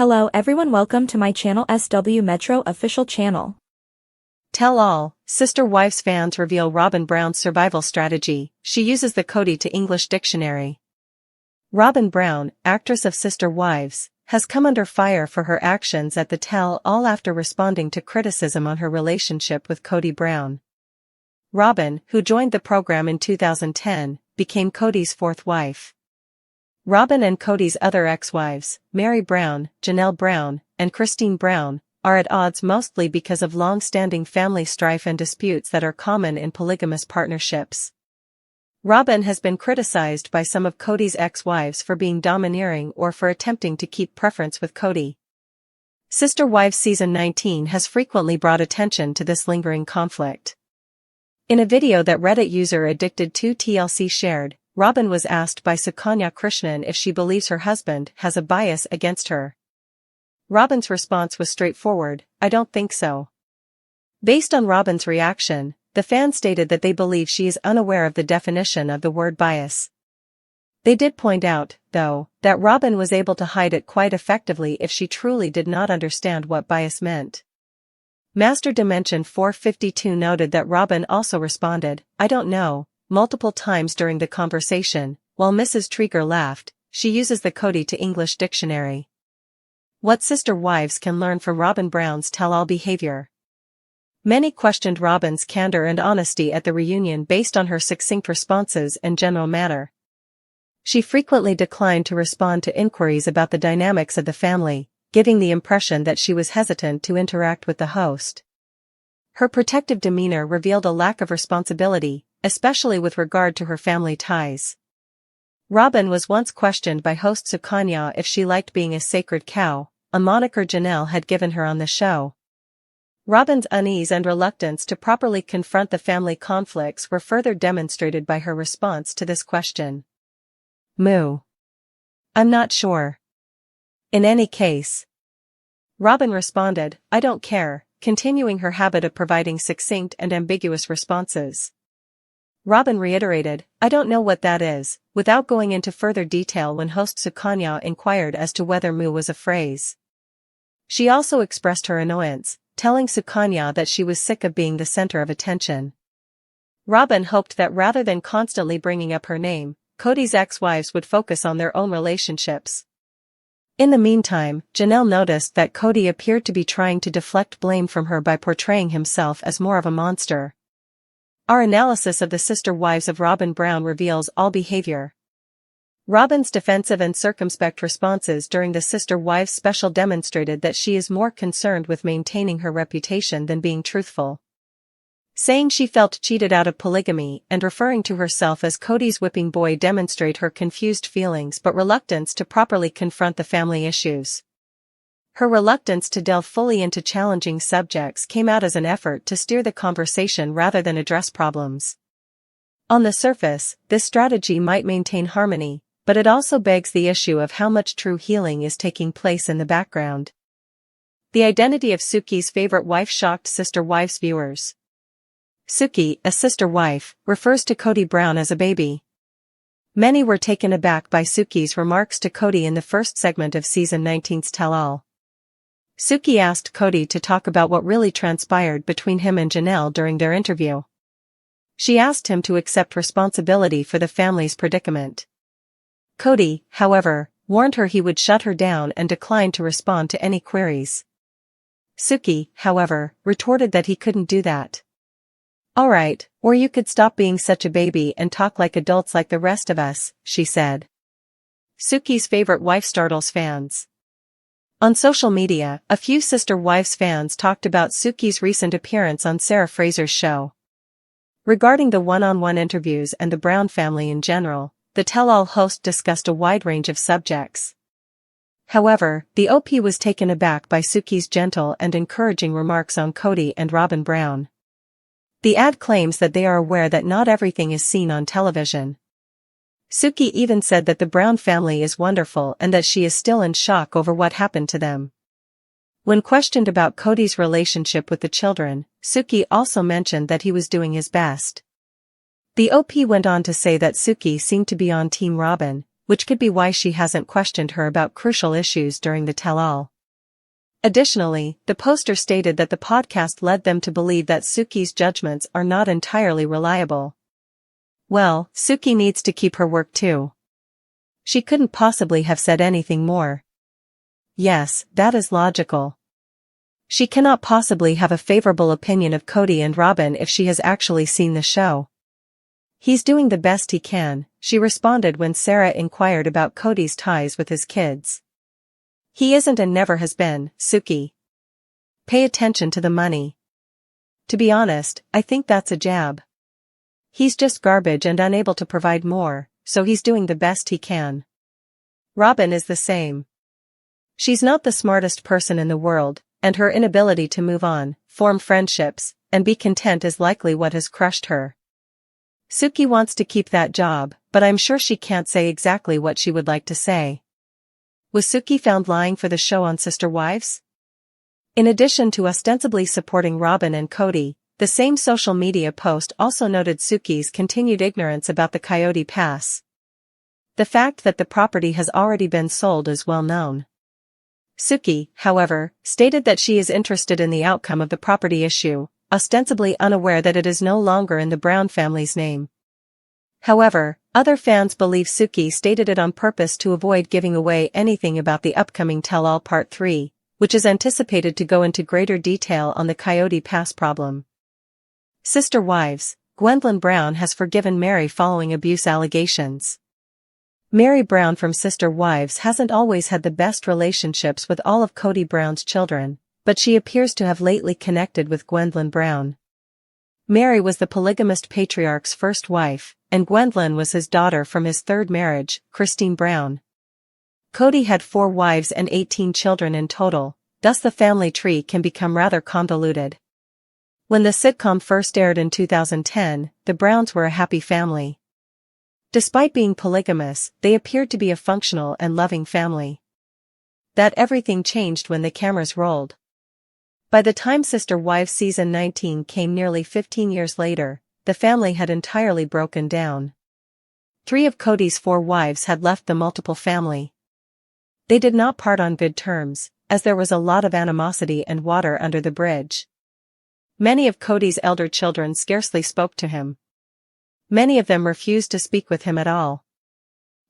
Hello everyone, welcome to my channel SW Metro official channel. Tell all, Sister Wives fans reveal Robyn Brown's survival strategy. She uses the Kody to English dictionary. Robyn Brown, actress of Sister Wives, has come under fire for her actions at the Tell All after responding to criticism on her relationship with Kody Brown. Robyn, who joined the program in 2010, became Kody's fourth wife. Robyn and Kody's other ex-wives, Mary Brown, Janelle Brown, and Christine Brown, are at odds mostly because of long-standing family strife and disputes that are common in polygamous partnerships. Robyn has been criticized by some of Kody's ex-wives for being domineering or for attempting to keep preference with Kody. Sister Wives Season 19 has frequently brought attention to this lingering conflict. In a video that Reddit user Addicted2TLC shared, Robyn was asked by Sukanya Krishnan if she believes her husband has a bias against her. Robyn's response was straightforward, "I don't think so." Based on Robyn's reaction, the fans stated that they believe she is unaware of the definition of the word bias. They did point out, though, that Robyn was able to hide it quite effectively if she truly did not understand what bias meant. Master Dimension 452 noted that Robyn also responded, "I don't know," multiple times during the conversation. While Mrs. Trieger laughed, she uses the Kody to English dictionary. What sister wives can learn from Robyn Brown's tell-all behavior. Many questioned Robyn's candor and honesty at the reunion based on her succinct responses and general manner. She frequently declined to respond to inquiries about the dynamics of the family, giving the impression that she was hesitant to interact with the host. Her protective demeanor revealed a lack of responsibility, especially with regard to her family ties. Robyn was once questioned by host Sukanya if she liked being a sacred cow, a moniker Janelle had given her on the show. Robyn's unease and reluctance to properly confront the family conflicts were further demonstrated by her response to this question. "Moo. I'm not sure. In any case." Robyn responded, "I don't care," continuing her habit of providing succinct and ambiguous responses. Robyn reiterated, "I don't know what that is," without going into further detail when host Sukanya inquired as to whether moo was a phrase. She also expressed her annoyance, telling Sukanya that she was sick of being the center of attention. Robyn hoped that rather than constantly bringing up her name, Kody's ex-wives would focus on their own relationships. In the meantime, Janelle noticed that Kody appeared to be trying to deflect blame from her by portraying himself as more of a monster. Our analysis of the sister wives of Robyn Brown reveals all behavior. Robyn's defensive and circumspect responses during the Sister Wives special demonstrated that she is more concerned with maintaining her reputation than being truthful. Saying she felt cheated out of polygamy and referring to herself as Kody's whipping boy demonstrate her confused feelings but reluctance to properly confront the family issues. Her reluctance to delve fully into challenging subjects came out as an effort to steer the conversation rather than address problems. On the surface, this strategy might maintain harmony, but it also begs the issue of how much true healing is taking place in the background. The identity of Suki's favorite wife shocked Sister Wives viewers. Suki, a sister wife, refers to Kody Brown as a baby. Many were taken aback by Suki's remarks to Kody in the first segment of Season 19's Tell All. Suki asked Kody to talk about what really transpired between him and Janelle during their interview. She asked him to accept responsibility for the family's predicament. Kody, however, warned her he would shut her down and declined to respond to any queries. Suki, however, retorted that he couldn't do that. "Alright, or you could stop being such a baby and talk like adults like the rest of us," she said. Suki's favorite wife startles fans. On social media, a few Sister Wives fans talked about Suki's recent appearance on Sarah Fraser's show. Regarding the one-on-one interviews and the Brown family in general, the tell-all host discussed a wide range of subjects. However, the OP was taken aback by Suki's gentle and encouraging remarks on Kody and Robyn Brown. The ad claims that they are aware that not everything is seen on television. Suki even said that the Brown family is wonderful and that she is still in shock over what happened to them. When questioned about Kody's relationship with the children, Suki also mentioned that he was doing his best. The OP went on to say that Suki seemed to be on Team Robyn, which could be why she hasn't questioned her about crucial issues during the tell-all. Additionally, the poster stated that the podcast led them to believe that Suki's judgments are not entirely reliable. Well, Suki needs to keep her work too. She couldn't possibly have said anything more. Yes, that is logical. She cannot possibly have a favorable opinion of Kody and Robyn if she has actually seen the show. He's doing the best he can, she responded when Sarah inquired about Kody's ties with his kids. He isn't and never has been, Suki. Pay attention to the money. To be honest, I think that's a jab. He's just garbage and unable to provide more, so he's doing the best he can. Robyn is the same. She's not the smartest person in the world, and her inability to move on, form friendships, and be content is likely what has crushed her. Suki wants to keep that job, but I'm sure she can't say exactly what she would like to say. Was Suki found lying for the show on Sister Wives? In addition to ostensibly supporting Robyn and Kody, the same social media post also noted Suki's continued ignorance about the Coyote Pass. The fact that the property has already been sold is well known. Suki, however, stated that she is interested in the outcome of the property issue, ostensibly unaware that it is no longer in the Brown family's name. However, other fans believe Suki stated it on purpose to avoid giving away anything about the upcoming Tell-All Part 3, which is anticipated to go into greater detail on the Coyote Pass problem. Sister Wives, Avalon Brown has forgiven Mary following abuse allegations. Mary Brown from Sister Wives hasn't always had the best relationships with all of Kody Brown's children, but she appears to have lately connected with Avalon Brown. Mary was the polygamist patriarch's first wife, and Avalon was his daughter from his third marriage, Christine Brown. Kody had 4 wives and 18 children in total, thus the family tree can become rather convoluted. When the sitcom first aired in 2010, the Browns were a happy family. Despite being polygamous, they appeared to be a functional and loving family. That everything changed when the cameras rolled. By the time Sister Wives season 19 came nearly 15 years later, the family had entirely broken down. 3 of Kody's 4 wives had left the multiple family. They did not part on good terms, as there was a lot of animosity and water under the bridge. Many of Kody's elder children scarcely spoke to him. Many of them refused to speak with him at all.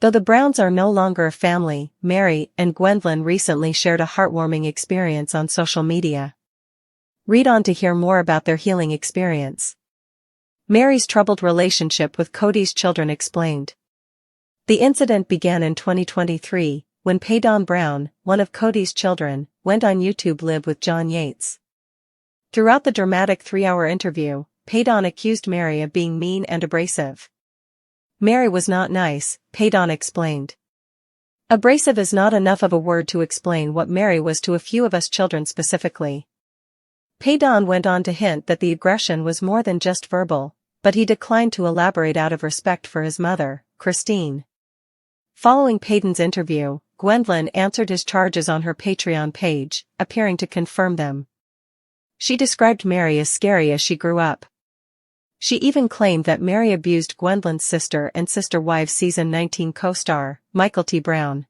Though the Browns are no longer a family, Mary and Avalon recently shared a heartwarming experience on social media. Read on to hear more about their healing experience. Mary's troubled relationship with Kody's children explained. The incident began in 2023, when Avalon Brown, one of Kody's children, went on YouTube Live with John Yates. Throughout the dramatic 3-hour interview, Avalon accused Mary of being mean and abrasive. Mary was not nice, Avalon explained. Abrasive is not enough of a word to explain what Mary was to a few of us children specifically. Avalon went on to hint that the aggression was more than just verbal, but he declined to elaborate out of respect for his mother, Christine. Following Avalon's interview, Avalon answered his charges on her Patreon page, appearing to confirm them. She described Mary as scary as she grew up. She even claimed that Mary abused Avalon's sister and Sister Wives season 19 co-star, Michael T. Brown.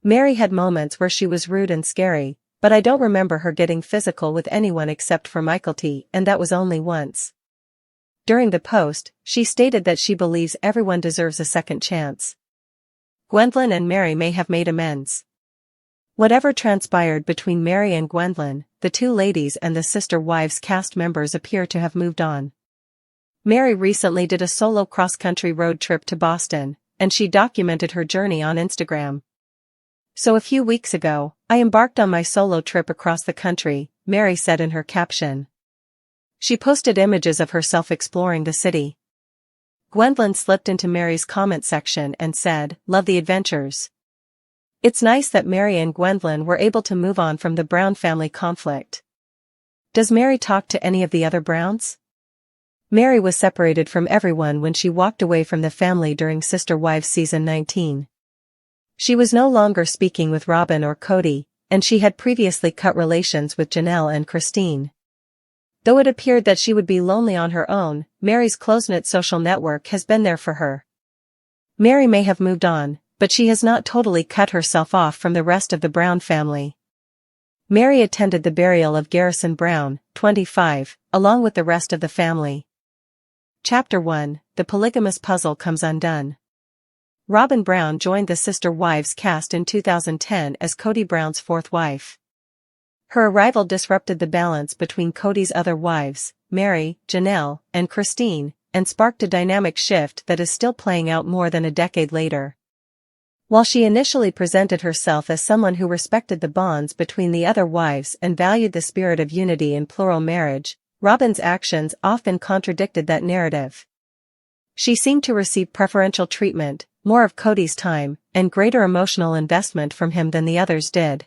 Mary had moments where she was rude and scary, but I don't remember her getting physical with anyone except for Michael T., and that was only once. During the post, she stated that she believes everyone deserves a second chance. Avalon and Mary may have made amends. Whatever transpired between Mary and Avalon, the 2 ladies and the Sister Wives cast members appear to have moved on. Mary recently did a solo cross-country road trip to Boston, and she documented her journey on Instagram. So a few weeks ago, I embarked on my solo trip across the country, Mary said in her caption. She posted images of herself exploring the city. Avalon slipped into Mary's comment section and said, "Love the adventures." It's nice that Mary and Avalon were able to move on from the Brown family conflict. Does Mary talk to any of the other Browns? Mary was separated from everyone when she walked away from the family during Sister Wives season 19. She was no longer speaking with Robyn or Kody, and she had previously cut relations with Janelle and Christine. Though it appeared that she would be lonely on her own, Mary's close-knit social network has been there for her. Mary may have moved on, but she has not totally cut herself off from the rest of the Brown family. Mary attended the burial of Garrison Brown, 25, along with the rest of the family. Chapter 1, The Polygamous Puzzle Comes Undone. Robyn Brown joined the Sister Wives cast in 2010 as Kody Brown's fourth wife. Her arrival disrupted the balance between Kody's other wives, Mary, Janelle, and Christine, and sparked a dynamic shift that is still playing out more than a decade later. While she initially presented herself as someone who respected the bonds between the other wives and valued the spirit of unity in plural marriage, Robyn's actions often contradicted that narrative. She seemed to receive preferential treatment, more of Kody's time, and greater emotional investment from him than the others did.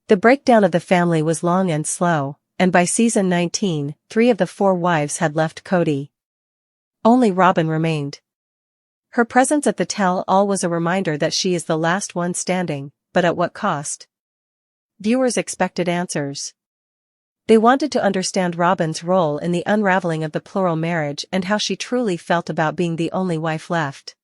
The breakdown of the family was long and slow, and by season 19, 3 of the 4 wives had left Kody. Only Robyn remained. Her presence at the tell-all was a reminder that she is the last one standing, but at what cost? Viewers expected answers. They wanted to understand Robyn's role in the unraveling of the plural marriage and how she truly felt about being the only wife left.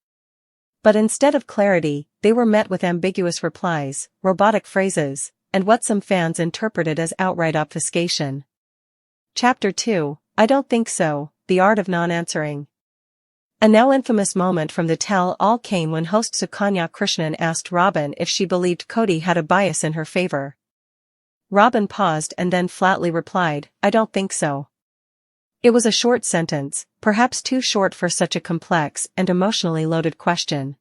But instead of clarity, they were met with ambiguous replies, robotic phrases, and what some fans interpreted as outright obfuscation. Chapter 2, I Don't Think So, The Art of Non-Answering. A now infamous moment from the tell-all came when host Sukanya Krishnan asked Robyn if she believed Kody had a bias in her favor. Robyn paused and then flatly replied, I don't think so. It was a short sentence, perhaps too short for such a complex and emotionally loaded question.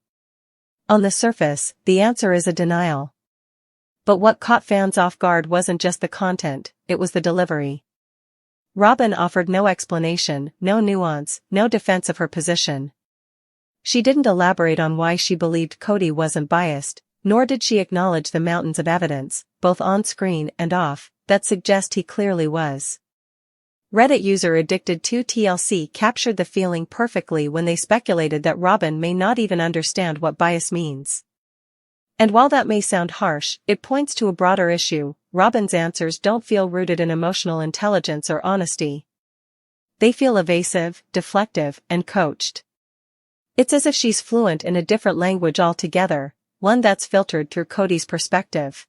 On the surface, the answer is a denial. But what caught fans off guard wasn't just the content, it was the delivery. Robyn offered no explanation, no nuance, no defense of her position. She didn't elaborate on why she believed Kody wasn't biased, nor did she acknowledge the mountains of evidence, both on-screen and off, that suggest he clearly was. Reddit user Addicted2TLC captured the feeling perfectly when they speculated that Robyn may not even understand what bias means. And while that may sound harsh, it points to a broader issue. Robyn's answers don't feel rooted in emotional intelligence or honesty. They feel evasive, deflective, and coached. It's as if she's fluent in a different language altogether, one that's filtered through Kody's perspective.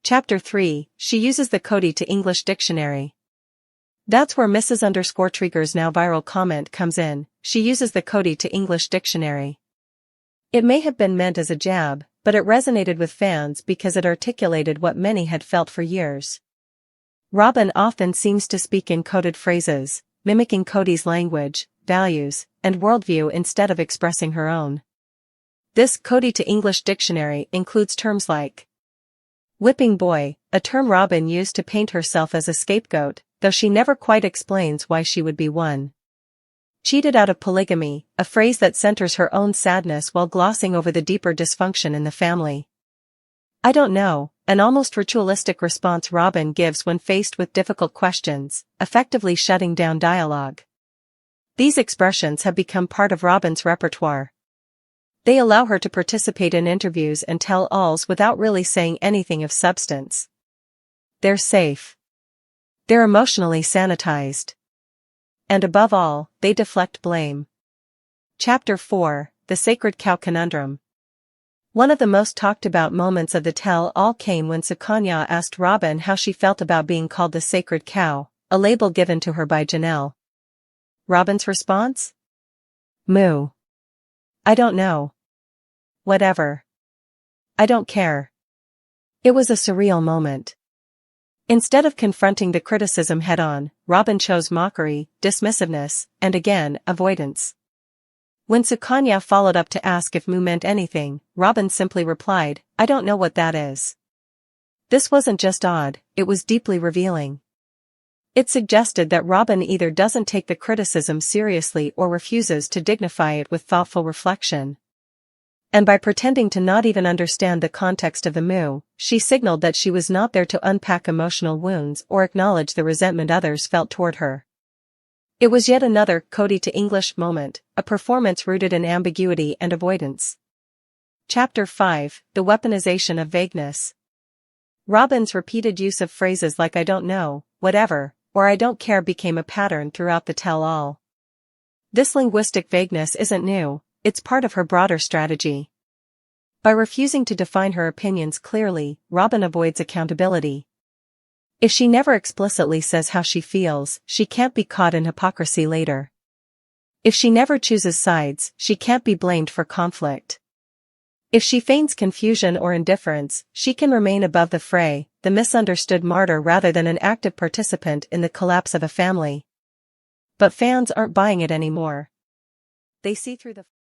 Chapter 3, She uses the Kody to English dictionary. That's where Mrs._Trigger's now viral comment comes in, she uses the Kody to English dictionary. It may have been meant as a jab, but it resonated with fans because it articulated what many had felt for years. Robyn often seems to speak in coded phrases, mimicking Kody's language, values, and worldview instead of expressing her own. This Kody to English dictionary includes terms like whipping boy, a term Robyn used to paint herself as a scapegoat, though she never quite explains why she would be one. Cheated out of polygamy, a phrase that centers her own sadness while glossing over the deeper dysfunction in the family. I don't know, an almost ritualistic response Robyn gives when faced with difficult questions, effectively shutting down dialogue. These expressions have become part of Robyn's repertoire. They allow her to participate in interviews and tell-alls without really saying anything of substance. They're safe. They're emotionally sanitized. And above all, they deflect blame. Chapter 4, The Sacred Cow Conundrum. One of the most talked about moments of the tell-all came when Sukanya asked Robyn how she felt about being called the sacred cow, a label given to her by Janelle. Robyn's response? Moo. I don't know. Whatever. I don't care. It was a surreal moment. Instead of confronting the criticism head-on, Robyn chose mockery, dismissiveness, and again, avoidance. When Sukanya followed up to ask if moo meant anything, Robyn simply replied, I don't know what that is. This wasn't just odd, it was deeply revealing. It suggested that Robyn either doesn't take the criticism seriously or refuses to dignify it with thoughtful reflection. And by pretending to not even understand the context of the moo, she signaled that she was not there to unpack emotional wounds or acknowledge the resentment others felt toward her. It was yet another Kody to English moment, a performance rooted in ambiguity and avoidance. Chapter 5, The Weaponization of Vagueness. Robyn's repeated use of phrases like I don't know, whatever, or I don't care became a pattern throughout the tell-all. This linguistic vagueness isn't new. It's part of her broader strategy. By refusing to define her opinions clearly, Robyn avoids accountability. If she never explicitly says how she feels, she can't be caught in hypocrisy later. If she never chooses sides, she can't be blamed for conflict. If she feigns confusion or indifference, she can remain above the fray, the misunderstood martyr rather than an active participant in the collapse of a family. But fans aren't buying it anymore. They see through the